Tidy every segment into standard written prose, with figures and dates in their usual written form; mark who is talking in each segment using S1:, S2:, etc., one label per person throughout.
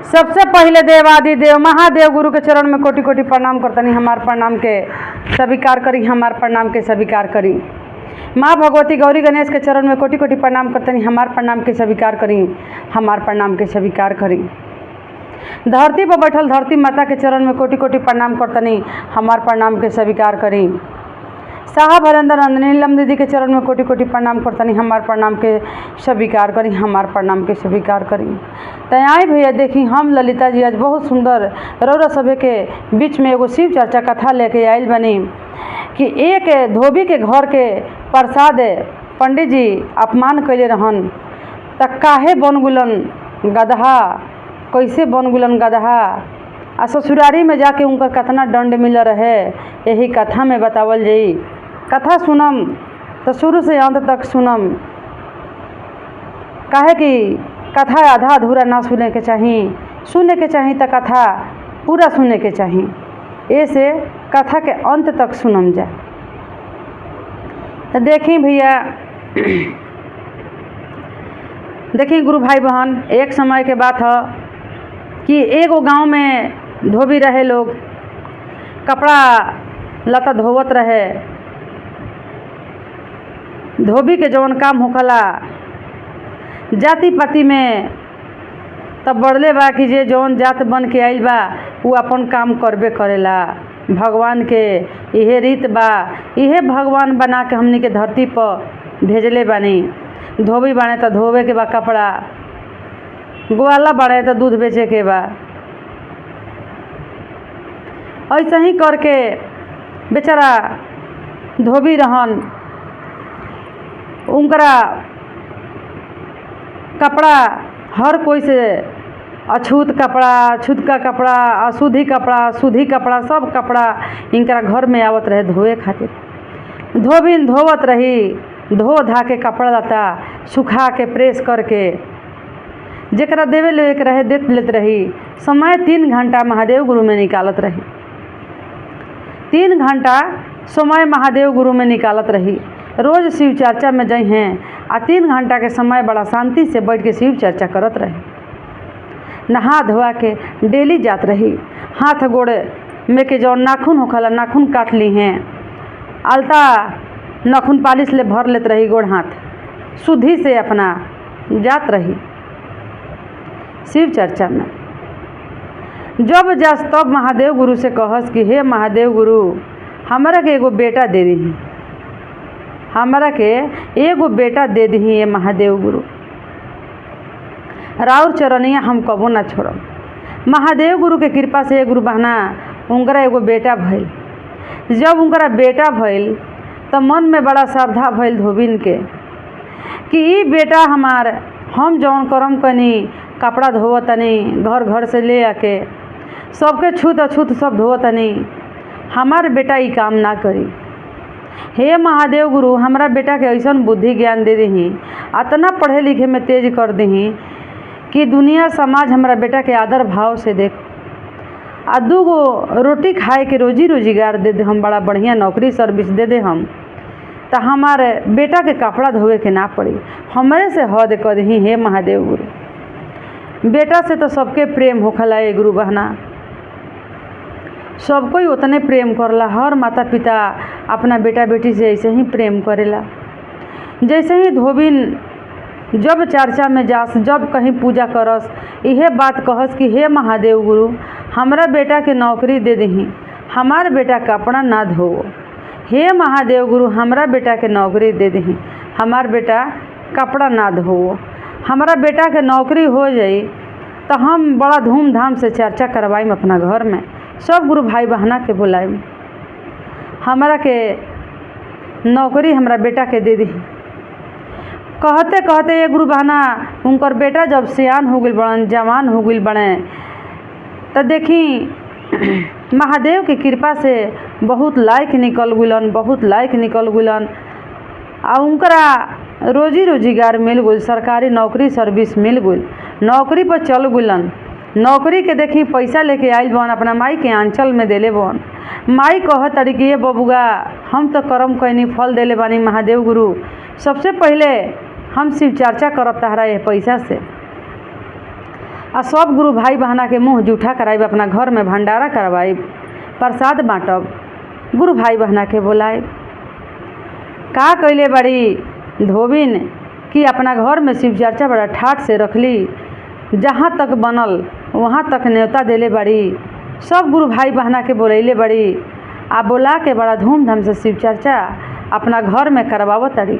S1: सबसे पहले देवादि देव महादेव गुरु के चरण में कोटि कोटि प्रणाम करतनी। हमार प्रणाम के स्वीकार करी, हमार प्रणाम के स्वीकार करी। माँ भगवती गौरी गणेश के चरण में कोटि कोटि प्रणाम करतनी। हमार प्रणाम के स्वीकार करी, हमार प्रणाम के स्वीकार करी। धरती पर बैठल धरती माता के चरण में कोटि कोटि प्रणाम करतनी। हमार प्रणाम के स्वीकार करी। साहब हरेंद्र नंदनी नीलम दीदी के चरण में कोटि कोटि प्रणाम करतनी। हमार प्रणाम के स्वीकार करी, हमार प्रणाम के स्वीकार करी। तैयारी भैया देखी हम ललिता जी आज बहुत सुंदर रौरा सभे के बीच में एगो शिव चर्चा कथा लेके आयल बनी कि एक धोबी के घर के प्रसाद पंडित जी अपमान कैले रहन त काहे बन गुलन गदहा, कैसे बन गुलन गदहा आ ससुरारी में जाके उनकर कितना दंड मिल रहे यही कथा में बतावल जाई। कथा सुनम तो शुरू से अंत तक सुनम, काहे कि कथा आधा अधूरा ना सुने के चाहिए, सुने के चाहिए तो कथा पूरा सुने के चाहिए। ऐसे कथा के अंत तक सुनम जाए। तो देखी भैया देखी गुरु भाई बहन, एक समय के बात है कि एगो गांव में धोबी रहे लोग, कपड़ा लता धोवत रहे। धोबी के जौन काम होखला जाति पाति में तब बढ़ले बा कि जे जौन जात बन के आइल बा वो अपन काम करबे करेला। भगवान के इहे रीत बा, इहे भगवान बना के हमनी के धरती पर भेजले बानी। धोबी बाने तो धोवे के बा कपड़ा, ग्वाला बाने तो दूध बेचे के बा। ऐसा ही करके बेचारा धोबी रहन, उनकरा कपड़ा हर कोई से अछूत कपड़ा, अछूत का कपड़ा, अशुद्धि कपड़ा, शुद्धि कपड़ा, सब कपड़ा इनकरा घर में आवत रहे धोए खातिर। धोबिन धोवत रही, धो धा के कपड़ा लता सुखा के प्रेस करके जेकरा देवे ले के रहे देत लेत रही। समय 3 घंटा महादेव गुरु में निकालत रही। 3 घंटा समय महादेव गुरु में निकालत रही। रोज शिव चर्चा में जाइ हैं आ 3 घंटा के समय बड़ा शांति से बैठ के शिव चर्चा करत रही। नहा धोआ के डेली जात रही। हाथ गोड़ में के जौन नाखून होखला नाखून काट ली हैं, अलता नाखून पालिश ले भर लेत रही। गोड़ हाथ शुद्धि से अपना जात रही शिव चर्चा में। जब जास तब महादेव गुरु से कहस कि हे महादेव गुरु, हमरा के एगो बेटा दे दी, हमरा के एगो बेटा दे दी ये महादेव गुरु। राउर चरनिया हम कबो ना छोड़ब। महादेव गुरु के कृपा से गुरु बहना उनकरा एगो बेटा भइल। जब उनकरा बेटा भइल तो मन में बड़ा श्रद्धा भइल धोबिन के कि ई बेटा हमार, हम जौन करम कनी कपड़ा धोवतनी घर घर से ले आके सबके छूत अछूत सब धोवतनी, हमार बेटा ई काम ना करी। हे महादेव गुरु, हमरा बेटा के ऐसन बुद्धि ज्ञान दे दही, अतना पढ़े लिखे में तेज कर दही कि दुनिया समाज हमरा बेटा के आदर भाव से देख आ 2 गो रोटी खाए के रोजी रोजगार दे दे। हम बड़ा बढ़िया नौकरी सर्विस दे दे हम, तो हमारे बेटा के कपड़ा धोवे के ना पड़ी। हमरे से हद कर दही हे महादेव गुरु। बेटा से तो सबके प्रेम होखला ए गुरु बहना, सब कोई उतने प्रेम करला। हर माता पिता अपना बेटा बेटी से ऐसे ही प्रेम करेला। जैसे ही धोबिन जब चर्चा में जास, जब कहीं पूजा करस, इहे बात कहस कि हे महादेव गुरु, हमरा बेटा के नौकरी दे दही, हमार बेटा कपड़ा ना धोवो। हे महादेव गुरु, हमरा बेटा के नौकरी दे दही, हमार बेटा कपड़ा ना धोवो। हमारा बेटा के नौकरी हो जाई तो हम बड़ा धूमधाम से चर्चा करवाइम अपना घर में, सब गुरु भाई बहना के बुलाइम, हमरा के नौकरी हमरा बेटा के दे दी। कहते कहते ये गुरु बहना उनकर बेटा जब सियान हो गई बड़न, जवान हो गई बड़े, तो देखी महादेव की कृपा से बहुत लायक निकल गुलन, बहुत लायक निकल गुलन। आ उनकरा रोजी रोजगार मिल गई, सरकारी नौकरी सर्विस मिल गई, नौकरी पर चल गुलन। नौकरी के देखी पैसा लेके आइल बन, अपना माई के आंचल में देले बन। माई कह तरीके बबुआ, हम तो कर्म कैनी फल देले बानी महादेव गुरु, सबसे पहले हम शिव चर्चा करब तहरा ये पैसा से। आ सब गुरु भाई बहना के मुँह जूठा कराइब, अपना घर में भंडारा करवाइब, प्रसाद बाँटब, गुरु भाई बहना के बोलाइब। का कैले बड़ी धोबिन कि अपना घर में शिव चर्चा बड़ा ठाठ से रखली, जहाँ तक बनल वहाँ तक न्योता देले बड़ी, सब गुरु भाई बहना के बोलैले बड़ी, आ बोला के बड़ा धूमधाम से शिव चर्चा अपना घर में करवावत तड़ी।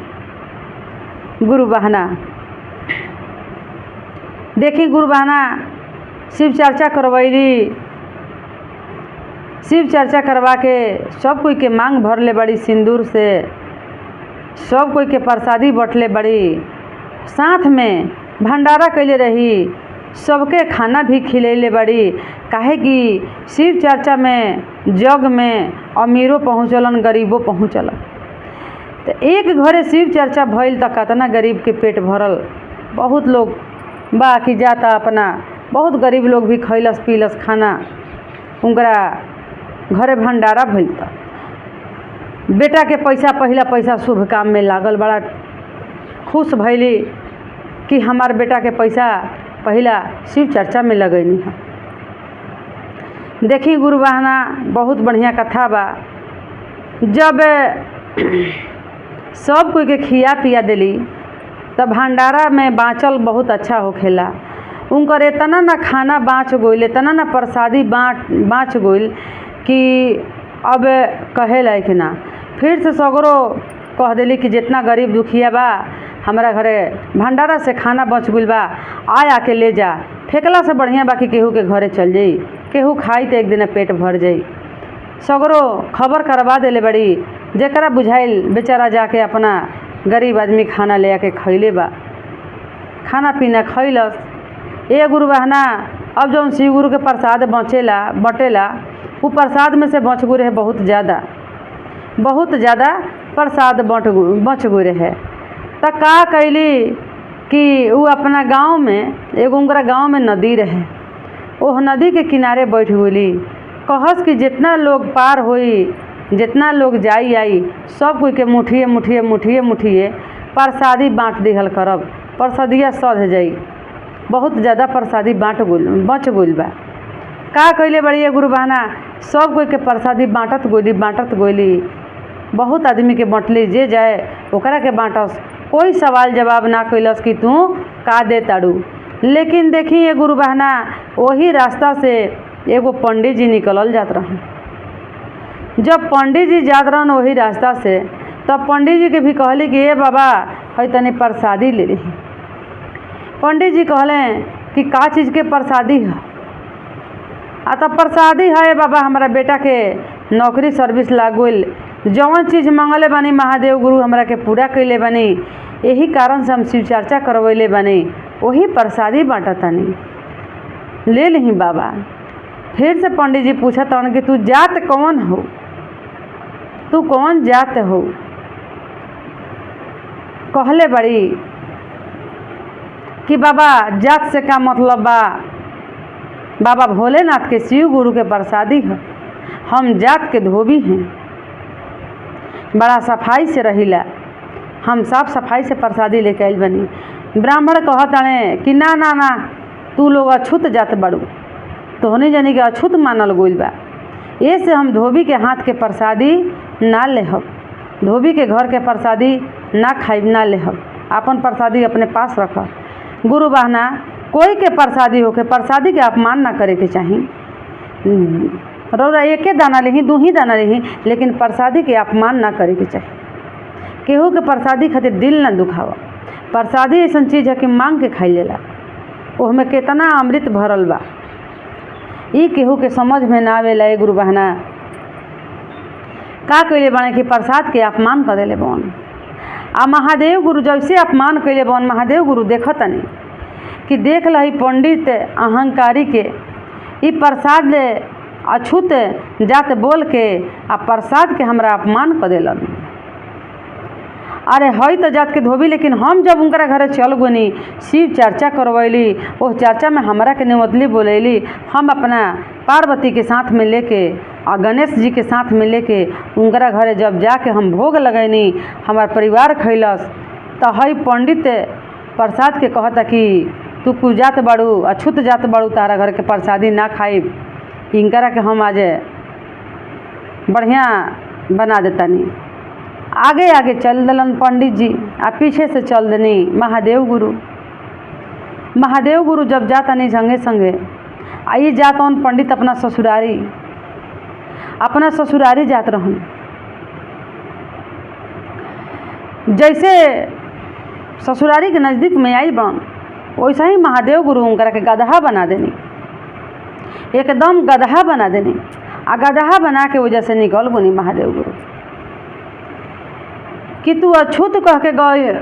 S1: गुरु बहना देखी, गुरु बहना शिव चर्चा करवैली, शिव चर्चा करवा के सब कोई के मांग भरले बड़ी सिंदूर से, सब कोई के प्रसादी बटले बड़ी, साथ में भंडारा कैले रही, सबके खाना भी खिलैले बड़ी। काहे कि शिव चर्चा में जग में अमीरों पहुँचलन, गरीबों पहुँचलन। तो एक घरे शिव चर्चा भइल तो कितना गरीब के पेट भरल, बहुत लोग बाकी जाता अपना, बहुत गरीब लोग भी खैलस पीलस खाना, उनकरा घरे भंडारा भइल। तो बेटा के पैसा पहिला पैसा शुभ काम में लागल, बड़ा खुश भैली कि हमार बेटा के पैसा पहिला शिव चर्चा में लगैनी है। देखी गुरु बहना बहुत बढ़िया कथा बा। जब सब कोई के खिया पिया दिली तब भंडारा में बाँचल बहुत अच्छा होखेला। उनकर इतना ना खाना बाँच गइल, इतना ना प्रसादी बाँच गइल कि अब कहे लायक ना। फिर से सगरो कह दिली कि जितना गरीब दुखिया बा हमारा घरे भंडारा से खाना बच गइल बा, आके ले जा। फेंकला से बढ़िया बा कि केहू के घरे चल जाई, केहू खाई तो एक दिन पेट भर जाई। सगरो खबर करवा देले बड़ी, जेकरा बुझाइल बेचारा जाके अपना गरीब आदमी खाना ले आके खैले बा, खाना पीना खैलस। ए गुरु बहना अब जौन शिव गुरु के प्रसाद बटेला वो प्रसाद में से बच गए रहे बहुत ज़्यादा प्रसाद बच गए रहे। तो का कैली कि वो अपना गांव में एगो उनका गांव में नदी रहे, ओह नदी के किनारे बैठ गई। कहस कि जितना लोग पार होई, जितना लोग जाई आई, सब कोई के मुठिए प्रसादी बाँट दिहल करब, प्रसादिया सध जाई। बहुत ज़्यादा प्रसादी बच गइल बा। का कैले बड़ी गुरु बहना, सब कोई के प्रसादी बाँटत गइली, बहुत आदमी के बाँटली, जे जाए ओकरा के बाँटस। कोई सवाल जवाब ना कैलस कि तू का दे ताड़ू। लेकिन देखी ये गुरु बहना, वही रास्ता से एगो पंडित जी निकलल जात रहन। जब पंडित जी जात रहन वही रास्ता से, तब पंडित जी के भी कहली कि ए बाबा है तनी प्रसादी ले रही। पंडित जी कहले कि का चीज़ के प्रसादी है? तब प्रसादी है बाबा हमारा बेटा के नौकरी सर्विस लाग गइल, जौन चीज़ मंगले बानी महादेव गुरु हमरा के पूरा कैले बानी, यही कारण से हम शिव चर्चा करवैले बानी, वही प्रसादी बाँटतानी, ले ली बाबा। फिर से पंडित जी पूछत हन कि तू जात कौन हो, तू कौन जात हो? कहले बड़ी कि बाबा जात से का मतलब बा, बाबा भोलेनाथ के शिव गुरु के प्रसादी है, हम जात के धोबी हैं, बड़ा सफाई से रहिला, हम साफ सफाई से प्रसादी लेके आइल बनी। ब्राह्मण कहताने कि ना ना ना, तू लोग अछूत जात बड़ू, तोहनी जानी के अछूत मानल गइल बा, ये से हम धोबी के हाथ के प्रसादी ना लेहब, धोबी के घर के प्रसादी ना खाइब, ना लेहब, अपन प्रसादी अपने पास रख। गुरु बहना कोई के प्रसादी होके प्रसादी के अपमान ना करे के चाही। रौरा एके दाना लेही, दू ही दाना लेही, लेकिन प्रसादी के अपमान ना करे के चाही। केहू के प्रसादी खातिर दिल ना दुखावा। प्रसादी ऐसा चीज़ है कि मांग के खाई लेला, ओहमे कितना अमृत भरल बा, ई केहू के समझ में ना आवेला। गुरु बहना का कैले बने कि प्रसाद के अपमान कर देले बन। आ महादेव गुरु जैसे अपमान कैले बन, महादेव गुरु देखतनी कि देख लही पंडित अहंकारी के ई प्रसाद ले अछूत जात बोल के आ प्रसाद के हमरा अपमान कर देलन। अरे हई तो जात के धोबी, लेकिन हम जब उनकरा घरे चल गनी, शिव चर्चा करवैली, वो चर्चा में हमरा के निमतली बोलैली, हम अपना पार्वती के साथ में लेके और गणेश जी के साथ में लेके उनकरा घरे जब जाके हम भोग लगैनी, हमार परिवार खैलस, तो हई पंडित प्रसाद के कहता कि तू कुजात बाड़ू अछूत जात बाड़ू, तारा घर के प्रसादी ना खाई, इनकरा के हम आज बढ़िया बना देतानी। आगे आगे चल दलन पंडित जी आ पीछे से चल दनी महादेव गुरु। महादेव गुरु जब जातानी संगे संगे आई जातन पंडित अपना ससुरारी जात रहन। जैसे ससुरारी के नज़दीक में आई बन वैसा ही महादेव गुरु उनकरा के गदहा बना देनी, एकदम गदहा बना देनी। आ गदहा बना के वजह से निकल बुनी महादेव गुरु कि तू अछूत कह के गए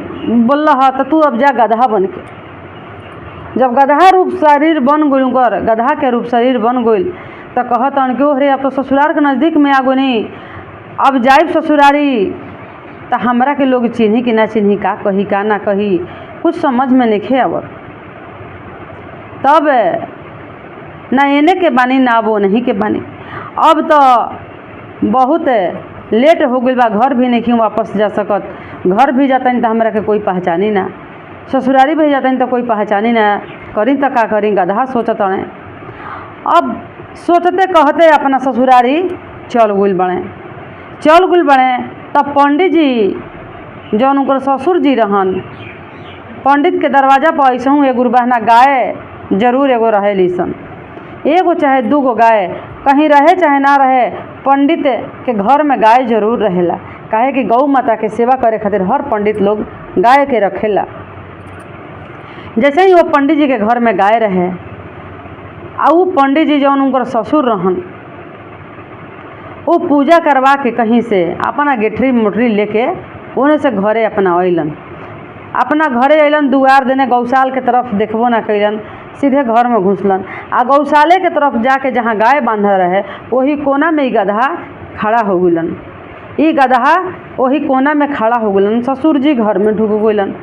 S1: बोल रहा तो तू अब जा गदहा बन के। जब गदहा रूप शरीर बन गई कर गदहा के रूप शरीर बन गई तो कहतन कि ओहरे अब तो ससुराल के नज़दीक में आ गई, अब जाइब ससुरारी तो हमरा के लोग चिन्ही कि ना चिन्ही, का कही का ना कही, कुछ समझ में नहीं आवत। तब ना एने के बानी ना वो नहीं के बानी। अब तो बहुत लेट हो गई बा, घर भी नहीं वापस जा सकत। घर भी जाता तो हमरा के कोई पहचानी ना, ससुरारी भी जाता तो कोई पहचानी ना, करी तो का करी। गदहा सोचत रहे। अब सोचते कहते अपना ससुरारी चल गुल बड़े। तब पंडित जी जौन उनकर ससुर जी रहन, पंडित के दरवाजा पर ऐसा एगो बहना गाय जरूर एगो रहे लीसन, एगो चाहे दूगो गाय कहीं रहे चाहे ना रहे, पंडित के घर में गाय जरूर रहेला। काहे कि गौ माता के सेवा करे खातिर हर पंडित लोग गाय के रखेला। जैसे ही वो पंडित जी के घर में गाय रहे आ वो पंडित जी जौन उनकर ससुर रहन, वो पूजा करवा के कहीं से अपना गेठरी मोटरी लेके उन्हें से घरे अपना अइलन। दुआर देने गौशाल के तरफ देखबो ना कैलन, सीधे घर में घुसलन। आ गौशाले के तरफ जाके जहाँ गाय बांधल रहे वही कोना में गदहा खड़ा हो गलन। गदहा वही कोना में खड़ा हो गलन। ससुर जी घर में ढुक गइलन।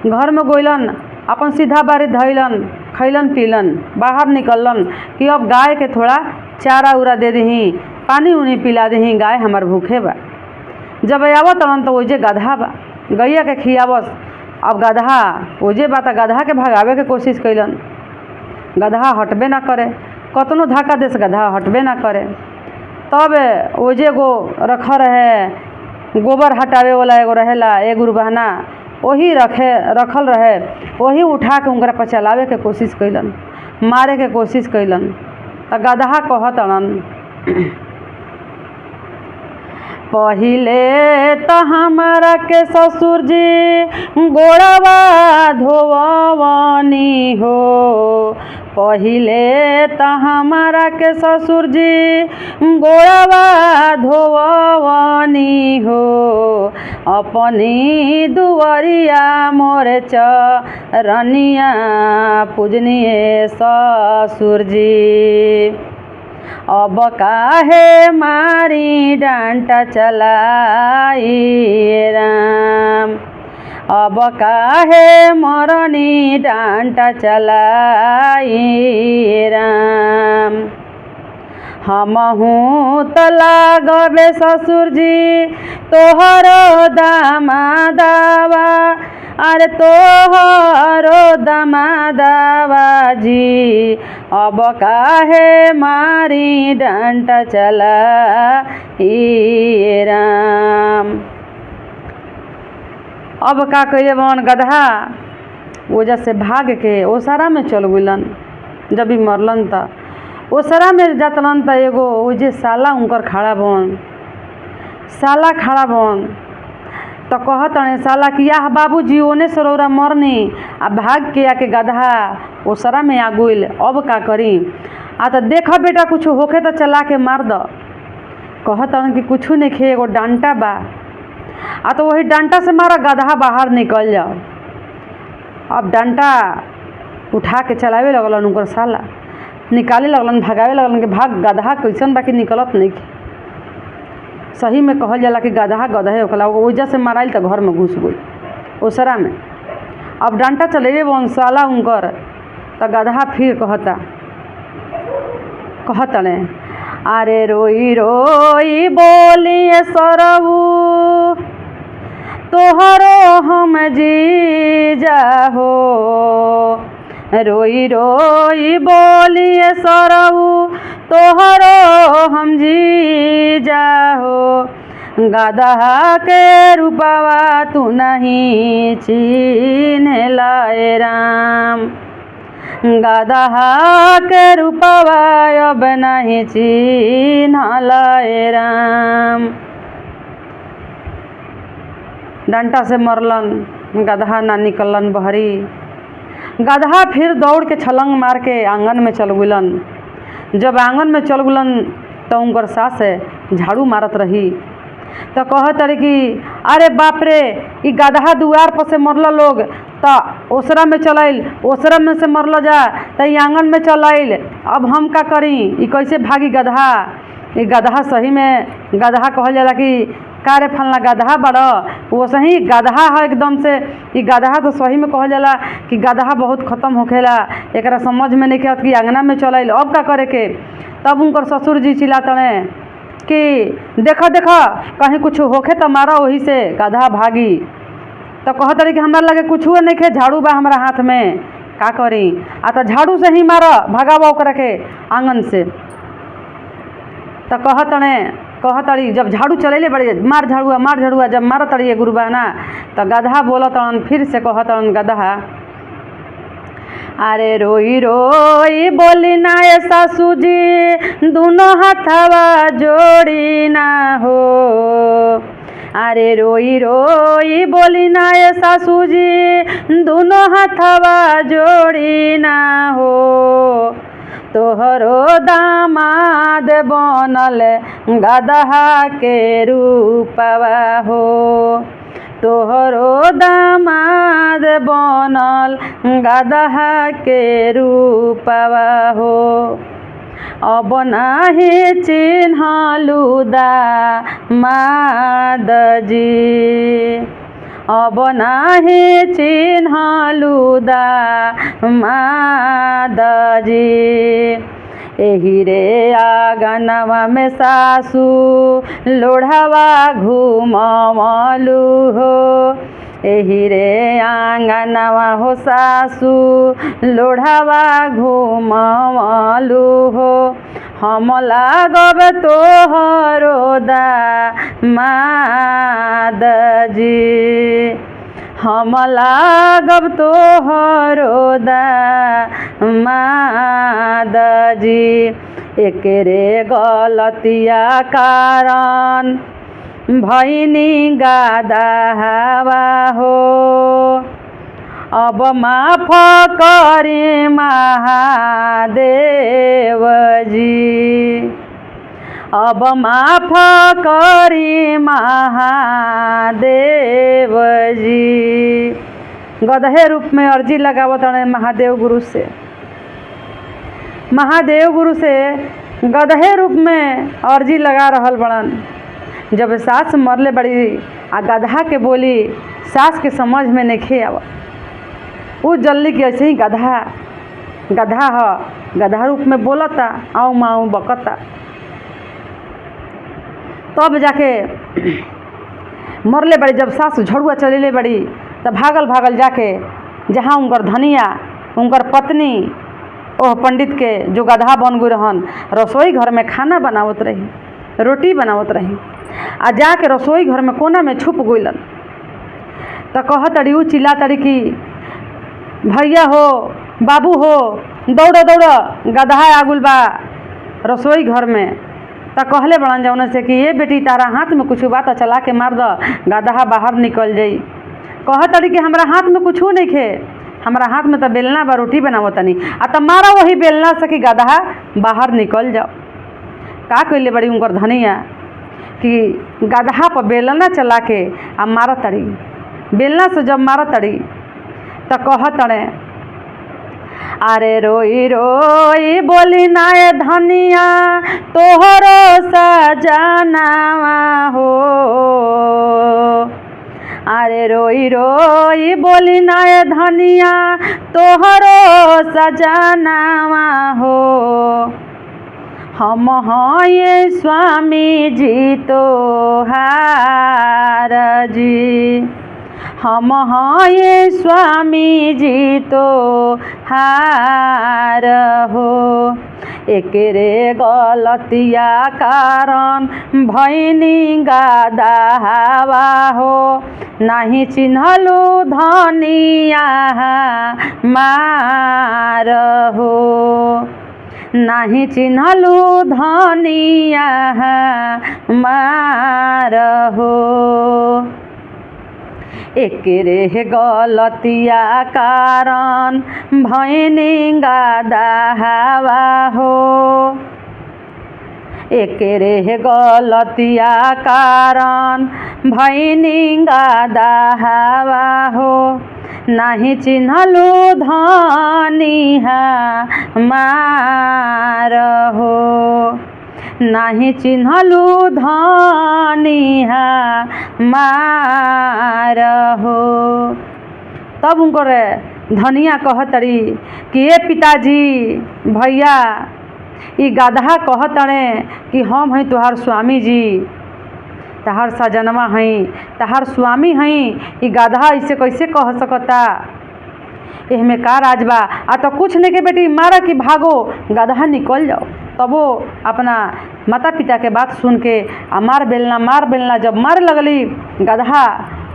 S1: घर में गइलन, अपन सीधा बारी धैलन, खैलन पीलन, बाहर निकलन कि अब गाय के थोड़ा चारा उरा दे दही, पानी उनी पिला दही, गाय हमार भूखे बा। जब आवत तलन तो ओजे गदहा बा, गैया के खियावस। अब गदहा ओजे बा तो गदहा के भगावे के कोशिश कैलन, गदहा हटबे ना करे, कतनो धक्का दे से गदहा हटबे ना करे। तब ओजे गो रखा रहे, गोबर हटावे वाला एगो रहेला, एगो बहना वही रखल रहे, वही उठा के उनकरा पर चलावे के कोशिश कैलन, मारे के कोशिश कैलन। तो गदहा कहतन पहिले तो हमारा के ससुर जी गोड़वा धोवनी हो, पहिले तो हमारा के ससुर जी गोड़वा धोवनी हो, अपनी दुआरिया मोरे चरनिया पूजनीय ससुर जी। अब काहे मारी डांटा चलाई राम, अब काहे मरनी डांटा चलाई राम। हमहू तो लागबे ससुर जी तोहरो दामादावा, अरे तोहरो दामादावा जी, अब काहे मारी डंटा चलाई राम। अब का कहिए बन गदहा वजह से भाग के ओसारा में चल गइलन। जब भी मरलन त ओसारा में जातलन त एगो ओजे साला उनकर खड़ा बन तो कहतने साला कि याह बाबूजी ओने सरौरा मरनी आ भाग के आके गदहा ओसरा में आ गइल, अब का करी। आ तो देख बेटा कुछ होखे तो चला के मार द। कहतन कि कुछ नहीं खे, एगो डांटा बा, आ तो वही डांटा से मारा गदहा बाहर निकल जाओ। अब डांटा उठा के चलावे लगलन उनकर साला, निकाले लगलन, भगावे लगलन कि भाग। गदहा कैसन बाकी निकलत नहीं, सही में कहल जाला कि गदहा गदहे होखला। वजह से माराइल तो घर में घुस गई ओसरा में। अब डांटा चले वन साला उनकर, तो गदहा फिर कहतने अरे रोई रोई बोलिए सरऊ तोहरो हम जी जाहो, रोई रोई बोलिए सरऊ तोहरो हम जी जाहो, गदहा के रूपवा तू नहीं चिन्ह लाए राम, गदहा के रूपवा अब नहीं चिन्ह लाए राम। डंटा से मरलन, गदहा ना निकलन बहरी। गदहा फिर दौड़ के छलंग मार के आंगन में चल गुलन। जब आंगन में चल गुलन तो उनकर सास झाड़ू मारत रही तो कहत रही कि अरे बाप रे, ई गदहा दुआर पर से मरल लोग तो ओसरा में चलाइल, ओसरा में से मरल जा तो ई आंगन में चलाइल, अब हम का करी, ई कैसे भागी गदहा। ई गदहा सही में गदहा कहल जाला कि का रे फलना गदहा बड़ा, वो सही गदहा है एकदम से। ई गदहा तो सही में कहल जाला कि गदहा बहुत ख़त्म होखेला, एकरा समझ में नहीं आवत कि आंगना में चलाइल, अब का करे के। तब उनकर ससुर जी चिल्लातने कि देखा देखा कहीं कुछ होखे तो मारा, वही से गदहा भागी। तो कहत रही कि हमारे लगे कुछ नहीं खे, झाड़ू बा हमारा हाथ में, का करी, आ तो झाड़ू से ही मारा भगावा ओकरा के आंगन से। तो कहतड़ी जब झाड़ू चलेले बड़े मार झाड़ुआ, जब मार तड़ी गुरुबाना तो गदहा बोलतन, फिर से कहतन गदहा, अरे रोई रोई बोली ना ये सासू जी दोनों हाथवा जोड़ी ना हो, अरे रोई रोई बोली ना ये सासू जी दोनों हाथवा जोड़ी ना हो, तोहरो दामाद बनल गदहा के रूपवा हो, तोहरो दामाद बनल गदहा के रूपवा हो, अब नाही चिन्हलू दामाद जी, अब नाही चिन्हलू दामाद जी। एही रे आंगनवा में सासू लोढ़वा घूमलू हो, एही रे आंगनवा हो सासू लोढ़वा घूमलू हो, हम लागब तोहरो दामाद जी, हम लागब तोहरो दामाद जी। एकरे गलतिया कारण भैनी गदहावा हो, अब माफ करे महादेव जी, अब माफ करे महादेव जी। गदहे रूप में अर्जी लगावत महादेव गुरु से, महादेव गुरु से गदहे रूप में अर्जी लगा रहल बड़न। जब सास मरले बड़ी आ गदहा के बोली सास के समझ में नहीं आवा, वो जल्दी कि ऐसे ही गदहा ह, गदहा रूप में बोलता, आऊ माऊ बकता। तब जाके मरले बड़ी, जब सास झड़ुआ चलेले बड़ी तब भागल भागल जाके जहाँ उनकर धनिया उनकर पत्नी ओह पंडित के जो गदहा बन गई रहन, रसोई घर में खाना बनावत रही, रोटी बनावत रही, आ जाके रसोई घर में कोना में छुप गईलन। तो कहतड़ी उ चिल्ला तड़ी कि भैया हो, बाबू हो, दौड़ दौड़ गदहा आगुल बा रसोई घर में। तो कहले बड़न जौन से कि ये बेटी तारा हाथ में कुछ बात चला के मार द, गदहा बाहर निकल जाई। कहतड़ी कि हमरा हाथ में कुछ नहीं खे, हमरा हाथ में तो बेलना बा, रोटी बनावतनी, आ तो मारा वही बेलना से कि गदहा बाहर निकल जाओ। का कइले बड़ी उनकर धनिया कि गदहा पर बेलना चला के आ मारा तड़ी। बेलना से जब मारा तड़ी तो कहतड़े, अरे रोई रोई बोली ना ये धनिया तोहरो सजनावा हो, अरे रोई रोई बोली ना ये धनिया तोहरो सजनावा हो, हम हैं स्वामी जी तोहार जी, हम हैं स्वामी जी तो हार हो। एकरे गलतिया कारण भैनी गदहावा हो। नहीं चिन्हलू धनिया मार हो। नहीं चिन्हलू धनिया मार हो। एकरे गलतिया कारण भैनी गदहावा हो। एकरे गलतिया कारण भैनी गदहावा हो। नहीं चिन्हलू धनिया मार हो। नहीं चिन्हलू धनिया मार हो। तब उनको धनिया कहतड़ी कि ए पिताजी भैया ई गदहा कहतड़े कि हम हैं तुहार स्वामी जी, तहार सजनवा हैं, तहार स्वामी हैं। ई गदहा इसे कैसे कह सकता? एहमे का राज बा? आ तो कुछ नहीं के बेटी, मारा कि भागो, गदहा निकल जाओ। तब वो अपना माता पिता के बात सुन के मार बेलना जब मार लगली, गदहा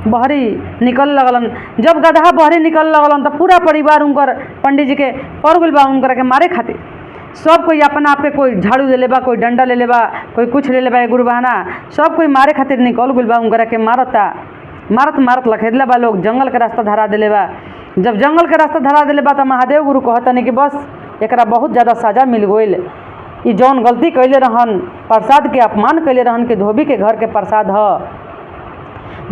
S1: बहरी निकल लगलन। जब गदहा बहरी निकल लगलन तो पूरा परिवार उनकर पंडित जी के पर गइल बा उनकर के मारे खातिर। सब कोई अपना आप के, कोई झाड़ू ले लेबा, कोई डंडा ले लेबा, कोई कुछ ले लेबा, गुरु बहाना सब कोई मारे खातिर निकल गइल बा उनकर के मारता। मारत लखेदला बा लोग, जंगल के रास्ता धरा दिले बा। जब जंगल के रास्ता धरा दिले बा तो महादेव गुरु कहतनी कि बस एकरा बहुत ज़्यादा सजा मिल गइल। ई जौन गलती कैले रहन, प्रसाद के अपमान कैले रहन कि धोबी के घर के प्रसाद ह।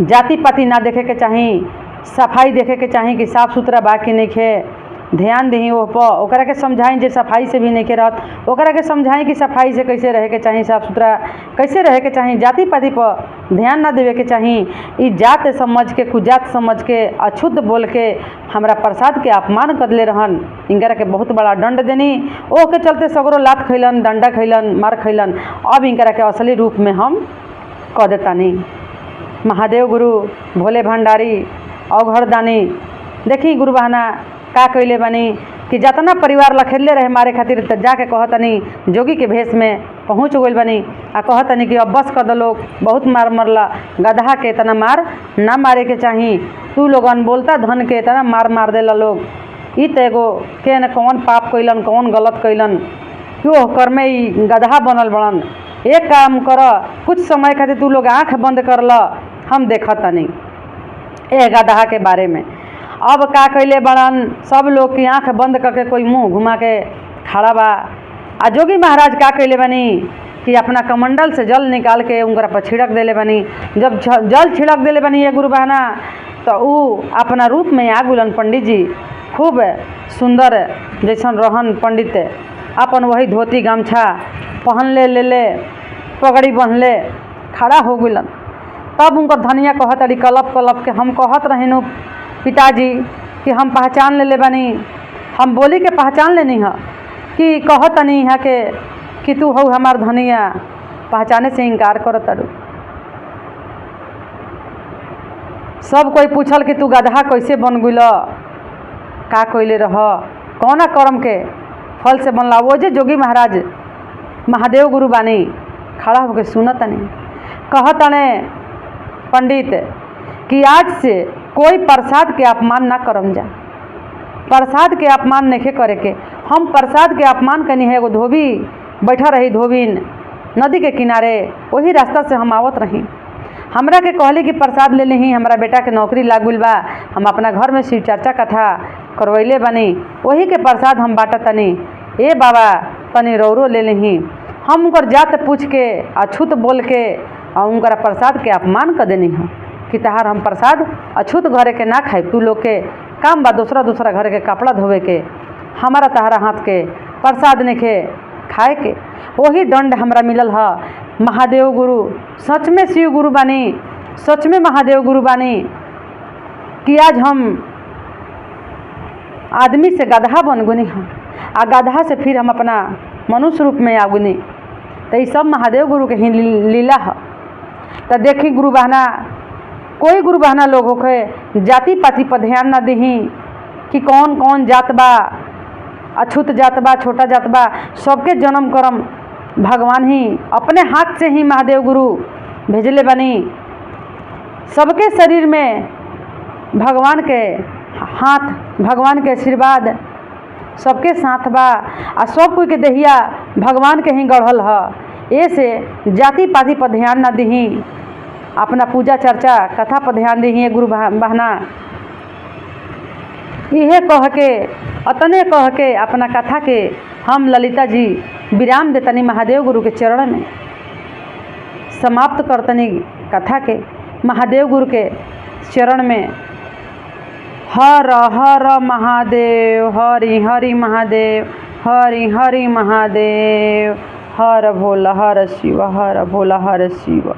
S1: जाति पाति ना देखे के चाही, सफाई देखे के चाही कि साफ सुथरा बा कि नहीं खे। ध्यान दही वो पर, ओकरा के समझाई जे सफाई से भी नहीं के रहत, ओकरा के समझाई कि सफाई से कैसे रहे के चाही, साफ सुथरा कैसे रहे के चाही। जाति पाति पर ध्यान ना देवे के चाही। ई जात समझ के, कुजात समझ के, अछुद्ध बोल के हमरा प्रसाद के अपमान कर ले रहन। इनकरा के बहुत बड़ा दंड देनी। ओह के चलते सगरो लात खैलन, डंडा खैलन, मार खैलन। अब इनकरा के असली रूप में हम कह देतानी। महादेव गुरु, भोले भंडारी, अवघरदानी, देखी गुरु बहाना का कैले बनी कि जितना परिवार लखेले रहे मारे खातिर, तो जाके कहतनी जोगी के भेष में पहुँच गइल बनी। आ कहतनी कि अब बस कर दो, लोग बहुत मार मरला, गदहा के इतना मार ना मारे के चाही। तू लोगन बोलता धन के इतना मार देला लोग। ई तो एगो के न कौन पाप कैलन, कौन गलत कैलन, क्यों कर में ई गदहा बनल बड़न। एक काम कर, कुछ समय खातिर तू लोग आँख बंद कर ल, हम देखतनी ए गदहा के बारे में। अब का कैले बड़न, सब लोग की आँख बंद करके कोई मुंह घुमा के खड़ा बा। आ जोगी महाराज का कैले बनी कि अपना कमंडल से जल निकाल के उनकरा पर छिड़क देले बनी। जब जल छिड़क देले बनी ये गुरु बहना, तो ऊ अपना रूप में आ गुलन पंडित जी। खूब सुंदर जैसन रहन पंडित, अपन वही धोती गमछा पहन ले पगड़ी बंधले खड़ा हो गुलन। तब उनकर धनिया कहतड़ी कलप के, हम कहत रहिनु पिताजी कि हम पहचान ले बनी, हम बोली के पहचान लेनी है कि कहतनी है कि तू हो हमार धनिया। पहचाने से इनकार करत अड़ू। सब कोई पूछल कि तू गदहा कैसे बन गइल, का कैले रह, कौना कर्म के फल से बनला। वो जे जोगी महाराज महादेव गुरु बानी खड़ा होकर सुनतनी, कहतने पंडित कि आज से कोई प्रसाद के अपमान ना करम जा। प्रसाद के अपमान नहीं करे के। हम प्रसाद के अपमान कनी है। एगो धोबी बैठा रही, धोबिन नदी के किनारे, वही रास्ता से हम आवत रही। हमरा के कहली कि प्रसाद ले ली, हमारा बेटा के नौकरी लाग गइल बा, हम अपना घर में शिव चर्चा कथा करवैले बनी, वही के प्रसाद हम बाटतनी। ए बाबा तनी रौरो ले ली। हम उनकर जात पूछ के, अछूत बोल के और उनकर प्रसाद के अपमान कर देनी है कि तहार हम प्रसाद अछूत घरे के ना खाए। तू लोग के काम बा दूसरा घर के कपड़ा धोवे के, हमारा तहारा हाथ के प्रसाद नहीं के खाए के। वही दंड हमरा मिलल है। महादेव गुरु सच में शिव गुरु बानी, सच में महादेव गुरु बानी कि आज हम आदमी से गदहा बन गुनी हम, आ गदहा से फिर हम अपना मनुष्य रूप में आगुनी। तो ये सब महादेव गुरु के ही लीला है। तो देखी गुरु बहना, कोई गुरु बहना लोग होके जाति पाति पर ध्यान ना दही कि कौन कौन जात बा, अछूत जात बा, छोटा जात बा, सबके जन्म कर्म भगवान ही अपने हाथ से ही महादेव गुरु भेजले बनी। सबके शरीर में भगवान के हाथ, भगवान के आशीर्वाद सबके साथ बा आ सब कोई के देहिया भगवान के ही गढ़ल ह। ऐसे जाति पाति पर ध्यान न दही, अपना पूजा चर्चा कथा पर ध्यान दही गुरु बहना। इहे कह के, अतने कह के अपना कथा के हम ललिता जी विराम देतनी महादेव गुरु के चरण में, समाप्त करतनी कथा के महादेव गुरु के चरण में। हर हर महादेव, हरि हरि महादेव, हरि हरि महादेव, हर भोला हर शिव, हर भोला हर शिव।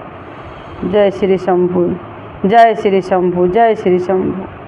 S1: जय श्री शंभु, जय श्री शंभु, जय श्री शंभु।